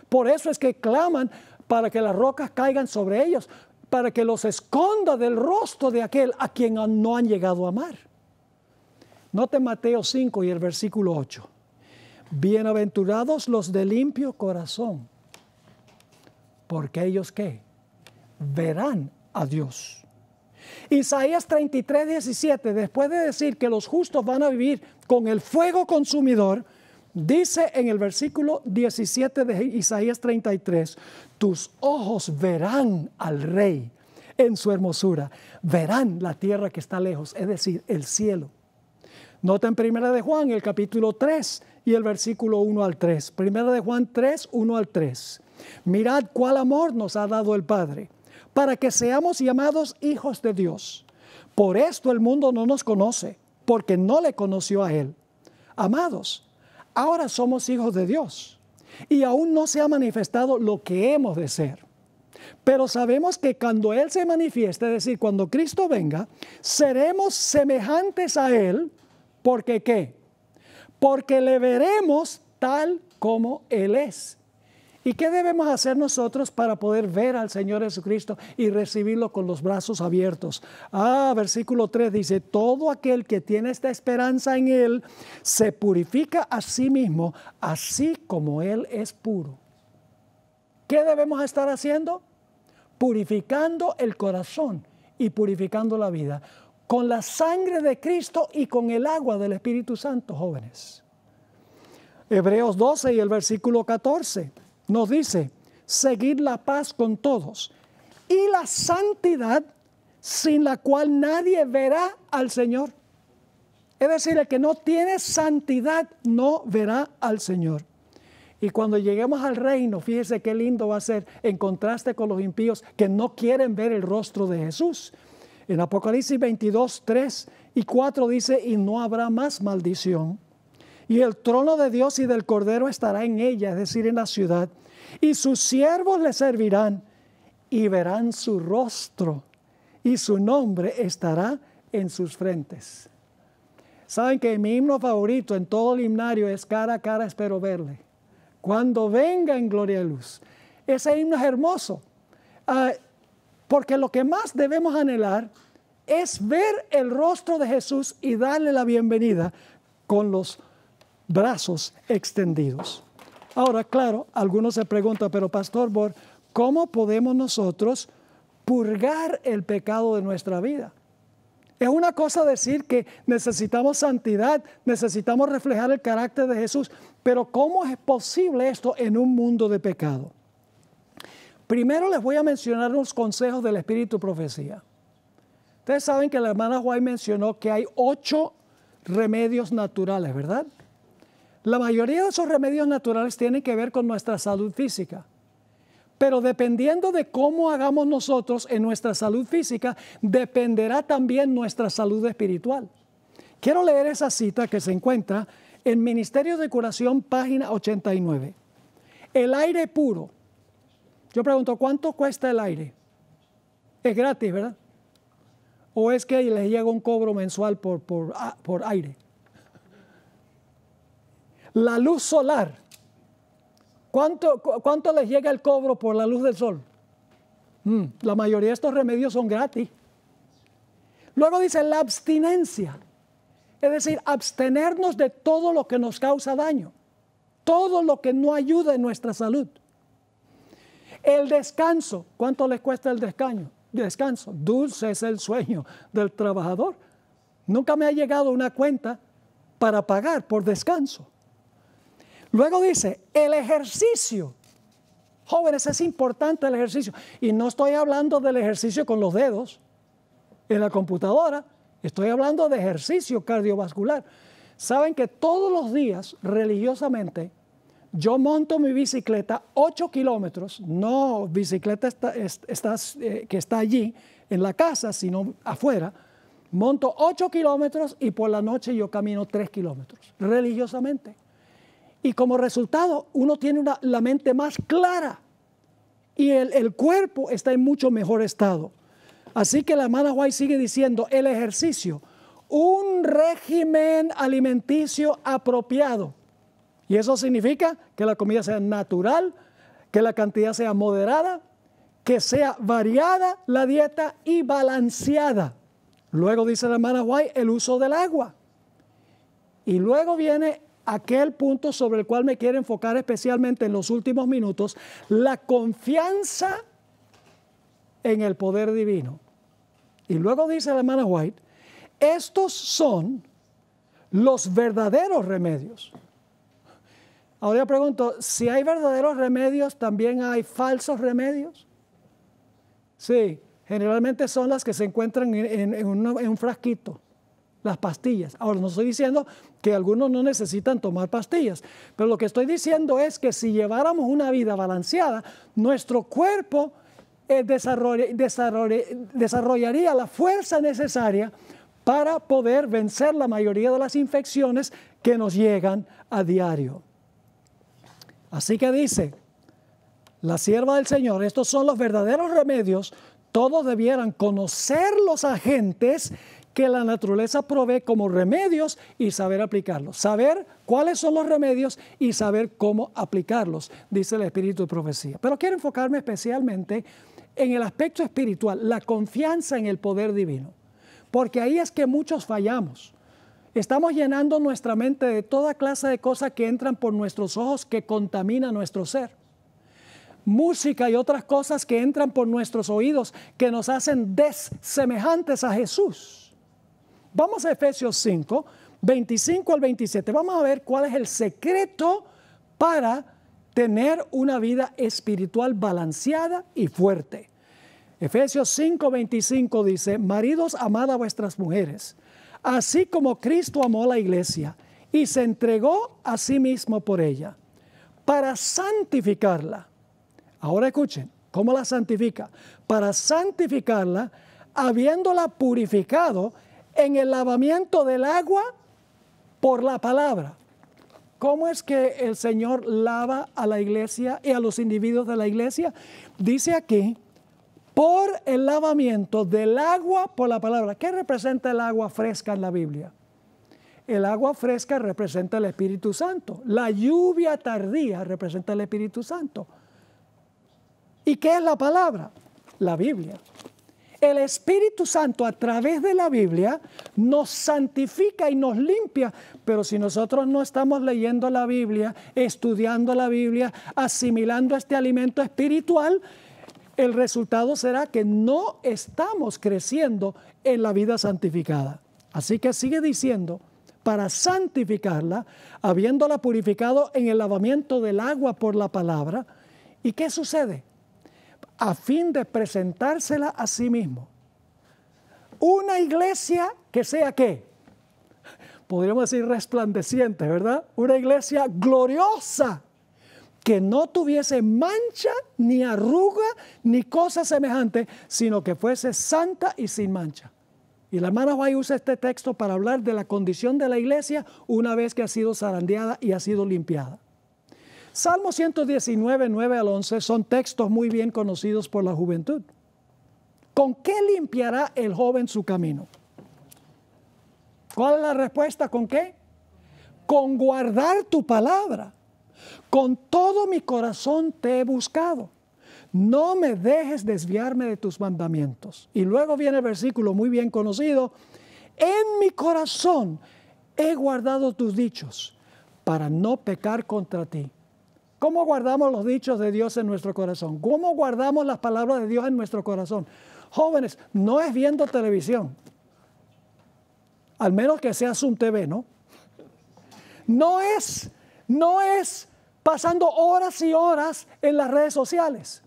Por eso es que claman para que las rocas caigan sobre ellos, para que los esconda del rostro de aquel a quien no han llegado a amar. Note Mateo 5 y el versículo 8. Bienaventurados los de limpio corazón, porque ellos ¿qué? Verán a Dios. Isaías 33, 17, después de decir que los justos van a vivir con el fuego consumidor, dice en el versículo 17 de Isaías 33, tus ojos verán al Rey en su hermosura, verán la tierra que está lejos, es decir, el cielo. Nota en 1 de Juan, el capítulo 3 y el versículo 1 al 3. 1 de Juan 3, 1 al 3. Mirad cuál amor nos ha dado el Padre, para que seamos llamados hijos de Dios. Por esto el mundo no nos conoce, porque no le conoció a Él. Amados, ahora somos hijos de Dios, y aún no se ha manifestado lo que hemos de ser. Pero sabemos que cuando Él se manifieste, es decir, cuando Cristo venga, seremos semejantes a Él, ¿porque qué? Porque le veremos tal como Él es. ¿Y qué debemos hacer nosotros para poder ver al Señor Jesucristo y recibirlo con los brazos abiertos? Versículo 3 dice, todo aquel que tiene esta esperanza en Él se purifica a sí mismo, así como Él es puro. ¿Qué debemos estar haciendo? Purificando el corazón y purificando la vida con la sangre de Cristo y con el agua del Espíritu Santo, jóvenes. Hebreos 12 y el versículo 14 nos dice, seguid la paz con todos y la santidad sin la cual nadie verá al Señor. Es decir, el que no tiene santidad no verá al Señor. Y cuando lleguemos al reino, fíjese qué lindo va a ser en contraste con los impíos que no quieren ver el rostro de Jesús. En Apocalipsis 22, 3 y 4 dice, y no habrá más maldición. Y el trono de Dios y del Cordero estará en ella, es decir, en la ciudad. Y sus siervos le servirán y verán su rostro. Y su nombre estará en sus frentes. Saben que mi himno favorito en todo el himnario es cara a cara espero verle. Cuando venga en gloria y luz. Ese himno es hermoso. Porque lo que más debemos anhelar es ver el rostro de Jesús y darle la bienvenida con los brazos extendidos. Ahora, claro, algunos se preguntan, pero Pastor Bor, ¿cómo podemos nosotros purgar el pecado de nuestra vida? Es una cosa decir que necesitamos santidad, necesitamos reflejar el carácter de Jesús, pero ¿cómo es posible esto en un mundo de pecado? Primero les voy a mencionar unos consejos del Espíritu Profecía. Ustedes saben que la hermana White mencionó que hay 8 remedios naturales, ¿verdad? La mayoría de esos remedios naturales tienen que ver con nuestra salud física. Pero dependiendo de cómo hagamos nosotros en nuestra salud física, dependerá también nuestra salud espiritual. Quiero leer esa cita que se encuentra en Ministerio de Curación, página 89. El aire puro. Yo pregunto, ¿cuánto cuesta el aire? Es gratis, ¿verdad? ¿O es que les llega un cobro mensual por aire? La luz solar. ¿Cuánto les llega el cobro por la luz del sol? La mayoría de estos remedios son gratis. Luego dice la abstinencia. Es decir, abstenernos de todo lo que nos causa daño. Todo lo que no ayuda en nuestra salud. El descanso, ¿cuánto les cuesta el descanso? Dulce es el sueño del trabajador. Nunca me ha llegado una cuenta para pagar por descanso. Luego dice, el ejercicio. Jóvenes, es importante el ejercicio. Y no estoy hablando del ejercicio con los dedos en la computadora. Estoy hablando de ejercicio cardiovascular. Saben que todos los días, religiosamente, yo monto mi bicicleta 8 kilómetros, no bicicleta que está allí en la casa, sino afuera. Monto 8 kilómetros y por la noche yo camino 3 kilómetros, religiosamente. Y como resultado, uno tiene la mente más clara y el cuerpo está en mucho mejor estado. Así que la hermana White sigue diciendo, el ejercicio, un régimen alimenticio apropiado. Y eso significa que la comida sea natural, que la cantidad sea moderada, que sea variada la dieta y balanceada. Luego dice la hermana White, el uso del agua. Y luego viene aquel punto sobre el cual me quiero enfocar especialmente en los últimos minutos, la confianza en el poder divino. Y luego dice la hermana White, estos son los verdaderos remedios. Ahora yo pregunto, si hay verdaderos remedios, ¿también hay falsos remedios? Sí, generalmente son las que se encuentran en un frasquito, las pastillas. Ahora, no estoy diciendo que algunos no necesitan tomar pastillas, pero lo que estoy diciendo es que si lleváramos una vida balanceada, nuestro cuerpo desarrollaría la fuerza necesaria para poder vencer la mayoría de las infecciones que nos llegan a diario. Así que dice la sierva del Señor, estos son los verdaderos remedios, todos debieran conocer los agentes que la naturaleza provee como remedios y saber aplicarlos. Saber cuáles son los remedios y saber cómo aplicarlos, dice el Espíritu de Profecía. Pero quiero enfocarme especialmente en el aspecto espiritual, la confianza en el poder divino. Porque ahí es que muchos fallamos. Estamos llenando nuestra mente de toda clase de cosas que entran por nuestros ojos que contaminan nuestro ser. Música y otras cosas que entran por nuestros oídos que nos hacen desemejantes a Jesús. Vamos a Efesios 5, 25 al 27. Vamos a ver cuál es el secreto para tener una vida espiritual balanceada y fuerte. Efesios 5, 25 dice, maridos, amad a vuestras mujeres, así como Cristo amó a la iglesia y se entregó a sí mismo por ella, para santificarla. Ahora escuchen, ¿cómo la santifica? Para santificarla, habiéndola purificado en el lavamiento del agua por la palabra. ¿Cómo es que el Señor lava a la iglesia y a los individuos de la iglesia? Dice aquí, por el lavamiento del agua por la palabra. ¿Qué representa el agua fresca en la Biblia? El agua fresca representa el Espíritu Santo. La lluvia tardía representa el Espíritu Santo. ¿Y qué es la palabra? La Biblia. El Espíritu Santo a través de la Biblia nos santifica y nos limpia, pero si nosotros no estamos leyendo la Biblia, estudiando la Biblia, asimilando este alimento espiritual, el resultado será que no estamos creciendo en la vida santificada. Así que sigue diciendo, para santificarla, habiéndola purificado en el lavamiento del agua por la palabra. ¿Y qué sucede? A fin de presentársela a sí mismo. Una iglesia que sea ¿qué? Podríamos decir resplandeciente, ¿verdad? Una iglesia gloriosa, que no tuviese mancha, ni arruga, ni cosa semejante, sino que fuese santa y sin mancha. Y la hermana White usa este texto para hablar de la condición de la iglesia una vez que ha sido zarandeada y ha sido limpiada. Salmo 119, 9 al 11 son textos muy bien conocidos por la juventud. ¿Con qué limpiará el joven su camino? ¿Cuál es la respuesta? ¿Con qué? Con guardar tu palabra. Con todo mi corazón te he buscado. No me dejes desviarme de tus mandamientos. Y luego viene el versículo muy bien conocido. En mi corazón he guardado tus dichos para no pecar contra ti. ¿Cómo guardamos los dichos de Dios en nuestro corazón? ¿Cómo guardamos las palabras de Dios en nuestro corazón? Jóvenes, no es viendo televisión. Al menos que sea Zoom TV, ¿no? No es pasando horas y horas en las redes sociales.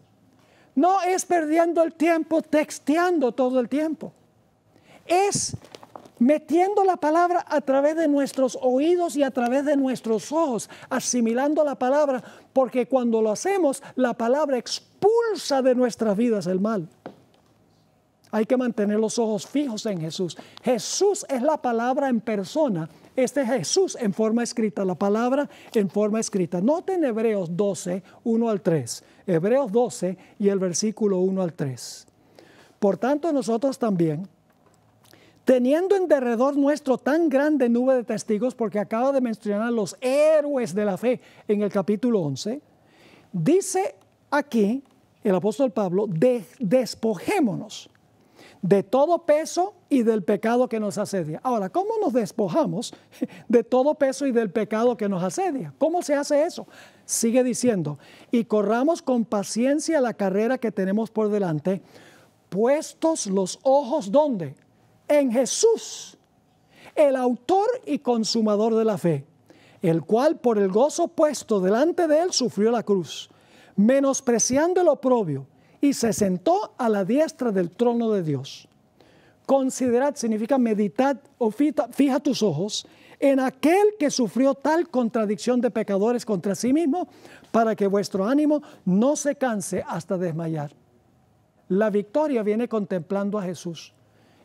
No es perdiendo el tiempo texteando todo el tiempo. Es metiendo la palabra a través de nuestros oídos y a través de nuestros ojos, asimilando la palabra, porque cuando lo hacemos, la palabra expulsa de nuestras vidas el mal. Hay que mantener los ojos fijos en Jesús. Jesús es la palabra en persona. Este es Jesús en forma escrita, la palabra en forma escrita. Noten Hebreos 12, 1 al 3. Hebreos 12 y el versículo 1 al 3. Por tanto, nosotros también, teniendo en derredor nuestro tan grande nube de testigos, porque acaba de mencionar los héroes de la fe en el capítulo 11, dice aquí el apóstol Pablo, despojémonos de todo peso y del pecado que nos asedia. Ahora, ¿cómo nos despojamos de todo peso y del pecado que nos asedia? ¿Cómo se hace eso? Sigue diciendo, y corramos con paciencia la carrera que tenemos por delante, puestos los ojos, ¿dónde? En Jesús, el autor y consumador de la fe, el cual por el gozo puesto delante de él sufrió la cruz, menospreciando el oprobio, y se sentó a la diestra del trono de Dios. Considerad significa meditad o fija tus ojos en aquel que sufrió tal contradicción de pecadores contra sí mismo, para que vuestro ánimo no se canse hasta desmayar. La victoria viene contemplando a Jesús.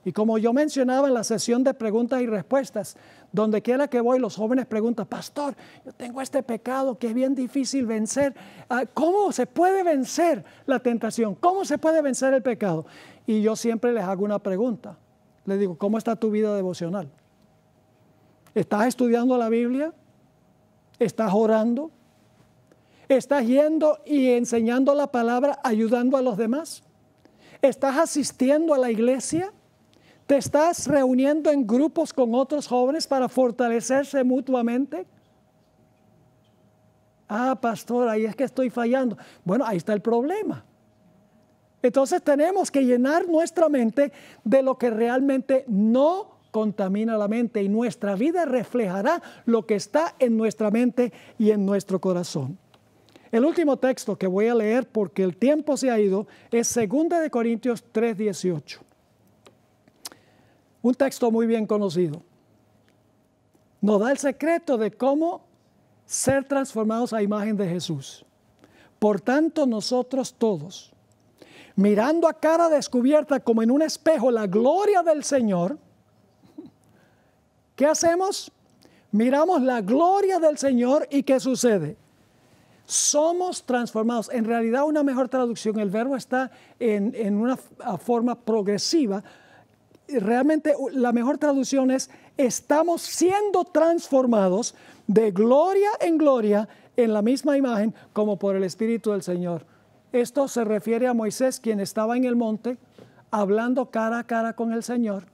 Y como yo mencionaba en la sesión de preguntas y respuestas, donde quiera que voy los jóvenes preguntan, pastor, yo tengo este pecado que es bien difícil vencer. ¿Cómo se puede vencer la tentación? ¿Cómo se puede vencer el pecado? Y yo siempre les hago una pregunta. Les digo, ¿cómo está tu vida devocional? ¿Estás estudiando la Biblia? ¿Estás orando? ¿Estás yendo y enseñando la palabra, ayudando a los demás? ¿Estás asistiendo a la iglesia? ¿Te estás reuniendo en grupos con otros jóvenes para fortalecerse mutuamente? Pastor, ahí es que estoy fallando. Bueno, ahí está el problema. Entonces tenemos que llenar nuestra mente de lo que realmente no contamina la mente, y nuestra vida reflejará lo que está en nuestra mente y en nuestro corazón. El último texto que voy a leer, porque el tiempo se ha ido, es 2 de Corintios 3:18. Un texto muy bien conocido. Nos da el secreto de cómo ser transformados a imagen de Jesús. Por tanto, nosotros todos, mirando a cara descubierta como en un espejo la gloria del Señor, ¿qué hacemos? Miramos la gloria del Señor, y ¿qué sucede? Somos transformados. En realidad, una mejor traducción, el verbo está en una forma progresiva. Realmente la mejor traducción es: estamos siendo transformados de gloria en gloria en la misma imagen como por el Espíritu del Señor. Esto se refiere a Moisés, quien estaba en el monte hablando cara a cara con el Señor,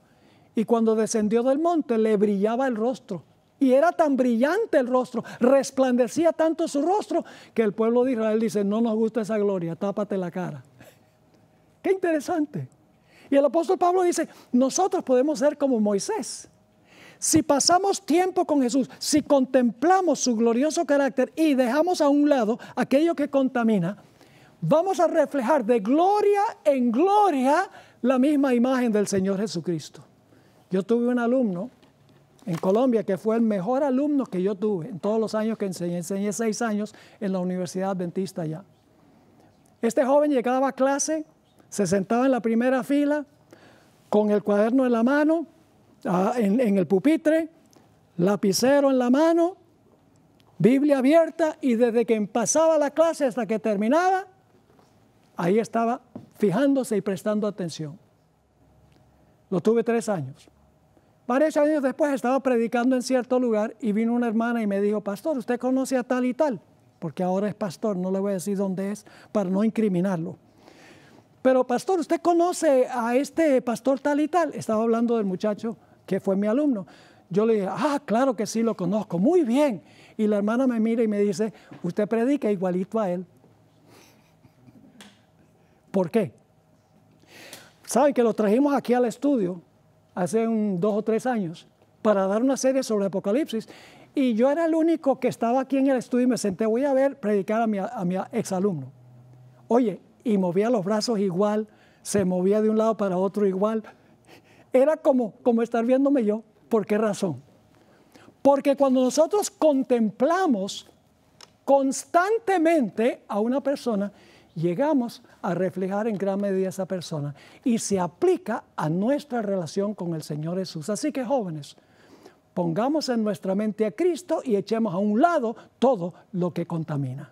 y cuando descendió del monte le brillaba el rostro, y era tan brillante el rostro, resplandecía tanto su rostro, que el pueblo de Israel dice: no nos gusta esa gloria, tápate la cara. ¡Qué interesante! Y el apóstol Pablo dice, nosotros podemos ser como Moisés. Si pasamos tiempo con Jesús, si contemplamos su glorioso carácter y dejamos a un lado aquello que contamina, vamos a reflejar de gloria en gloria la misma imagen del Señor Jesucristo. Yo tuve un alumno en Colombia que fue el mejor alumno que yo tuve en todos los años que enseñé. Enseñé 6 años en la Universidad Adventista allá. Este joven llegaba a clase, se sentaba en la primera fila con el cuaderno en la mano, en el pupitre, lapicero en la mano, Biblia abierta, y desde que empezaba la clase hasta que terminaba, ahí estaba fijándose y prestando atención. Lo tuve 3 años. Varios años después estaba predicando en cierto lugar y vino una hermana y me dijo, pastor, ¿usted conoce a tal y tal? Porque ahora es pastor, no le voy a decir dónde es para no incriminarlo. Pero pastor, ¿usted conoce a este pastor tal y tal? Estaba hablando del muchacho que fue mi alumno. Yo le dije, claro que sí lo conozco, muy bien. Y la hermana me mira y me dice, usted predica igualito a él. ¿Por qué? Saben que lo trajimos aquí al estudio hace 2 o 3 años para dar una serie sobre Apocalipsis, y yo era el único que estaba aquí en el estudio y me senté, voy a ver predicar a mi exalumno. Oye, y movía los brazos igual, se movía de un lado para otro igual. Era como estar viéndome yo. ¿Por qué razón? Porque cuando nosotros contemplamos constantemente a una persona, llegamos a reflejar en gran medida a esa persona, y se aplica a nuestra relación con el Señor Jesús. Así que, jóvenes, pongamos en nuestra mente a Cristo y echemos a un lado todo lo que contamina.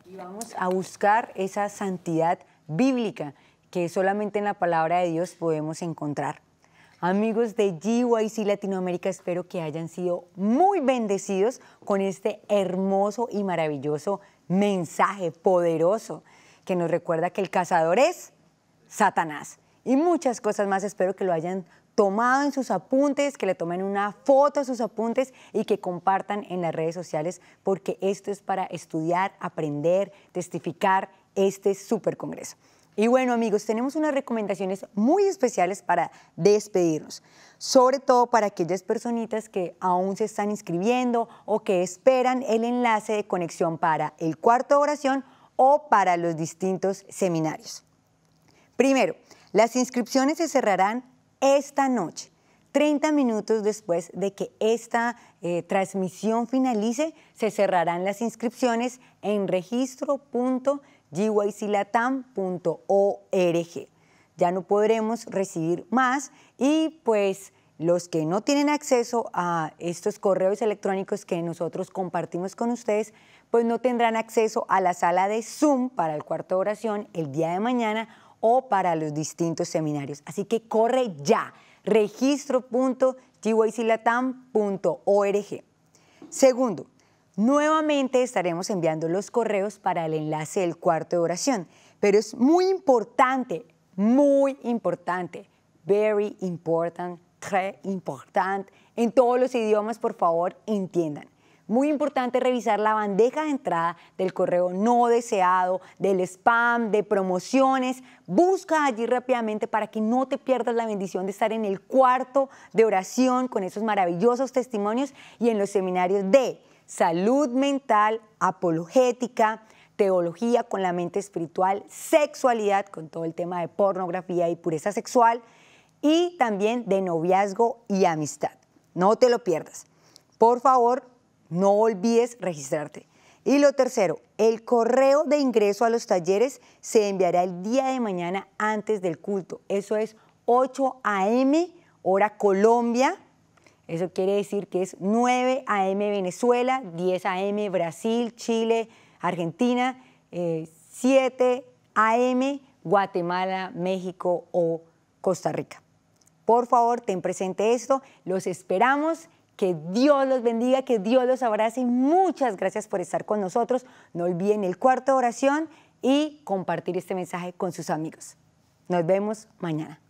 Y vamos a buscar esa santidad bíblica que solamente en la palabra de Dios podemos encontrar. Amigos de GYC Latinoamérica, espero que hayan sido muy bendecidos con este hermoso y maravilloso mensaje poderoso que nos recuerda que el cazador es Satanás y muchas cosas más. Espero que lo hayan tomado en sus apuntes, que le tomen una foto a sus apuntes y que compartan en las redes sociales, porque esto es para estudiar, aprender, testificar este super congreso. Y bueno, amigos, tenemos unas recomendaciones muy especiales para despedirnos, sobre todo para aquellas personitas que aún se están inscribiendo o que esperan el enlace de conexión para el cuarto de oración o para los distintos seminarios. Primero, las inscripciones se cerrarán esta noche, 30 minutos después de que esta transmisión finalice. Se cerrarán las inscripciones en registro.gyclatam.org. Ya no podremos recibir más y pues los que no tienen acceso a estos correos electrónicos que nosotros compartimos con ustedes, pues no tendrán acceso a la sala de Zoom para el cuarto de oración el día de mañana o para los distintos seminarios. Así que corre ya, registro.gyclatam.org. Segundo, nuevamente estaremos enviando los correos para el enlace del cuarto de oración, pero es muy importante, very important, très important, en todos los idiomas, por favor, entiendan. Muy importante revisar la bandeja de entrada del correo no deseado, del spam, de promociones. Busca allí rápidamente para que no te pierdas la bendición de estar en el cuarto de oración con esos maravillosos testimonios y en los seminarios de salud mental, apologética, teología con la mente espiritual, sexualidad con todo el tema de pornografía y pureza sexual y también de noviazgo y amistad. No te lo pierdas. Por favor, no olvides registrarte. Y lo tercero, el correo de ingreso a los talleres se enviará el día de mañana antes del culto. Eso es 8 a.m. hora Colombia. Eso quiere decir que es 9 a.m. Venezuela, 10 a.m. Brasil, Chile, Argentina, 7 a.m. Guatemala, México o Costa Rica. Por favor, ten presente esto. Los esperamos. Que Dios los bendiga, que Dios los abrace y muchas gracias por estar con nosotros. No olviden el cuarto de oración y compartir este mensaje con sus amigos. Nos vemos mañana.